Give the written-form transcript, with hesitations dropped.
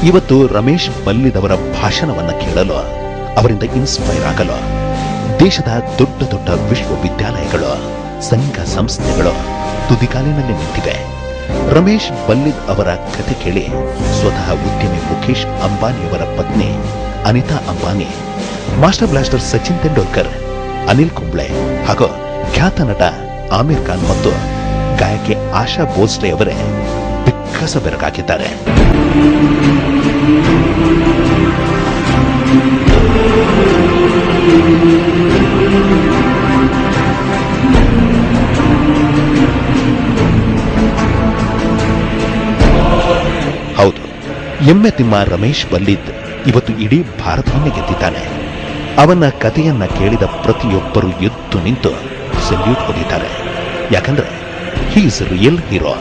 ಇವತ್ತು ರಮೇಶ್ ಬಲ್ಲಿದವರ ಭಾಷಣವನ್ನ ಕೇಳಲು, ಅವರಿಂದ ಇನ್ಸ್ಪೈರ್ ಆಗಲು ದೇಶದ ದೊಡ್ಡ ದೊಡ್ಡ ವಿಶ್ವವಿದ್ಯಾಲಯಗಳು, ಸಂಘ ಸಂಸ್ಥೆಗಳು ತುದಿಗಾಲಿನಲ್ಲಿ ನಿಂತಿವೆ. ರಮೇಶ್ ಬಲ್ಲಿದ್ ಅವರ ಕಥೆ ಕೇಳಿ ಸ್ವತಃ ಉದ್ಯಮಿ ಮುಖೇಶ್ ಅಂಬಾನಿಯವರ ಪತ್ನಿ ಅನಿತಾ ಅಂಬಾನಿ, ಮಾಸ್ಟರ್ ಬ್ಲಾಸ್ಟರ್ ಸಚಿನ್ ತೆಂಡೂಲ್ಕರ್, ಅನಿಲ್ ಕುಂಬ್ಳೆ ಹಾಗೂ ಖ್ಯಾತ ನಟ ಆಮಿರ್ ಖಾನ್ ಮತ್ತು ಗಾಯಕಿ ಆಶಾ ಭೋಸ್ಲೆ ಅವರೇ ಬಿಕ್ಕಸ ಬೆರಗಾಗಿದ್ದಾರೆ. ಹೌದು, ಎಮ್ಮೆ ತಿಮ್ಮ ರಮೇಶ್ ಬಲ್ಲಿದ್ ಇವತ್ತು ಇಡೀ ಭಾರತವನ್ನೇ ಗೆದ್ದಿದ್ದಾನೆ. ಅವನ ಕಥೆಯನ್ನ ಕೇಳಿದ ಪ್ರತಿಯೊಬ್ಬರು ಎದ್ದು ನಿಂತು ಸೆಲ್ಯೂಟ್ ಹೊಂದಿದ್ದಾರೆ. ಯಾಕಂದ್ರೆ ಹಿ ಇಸ್ ರಿಯಲ್ ಹೀರೋ.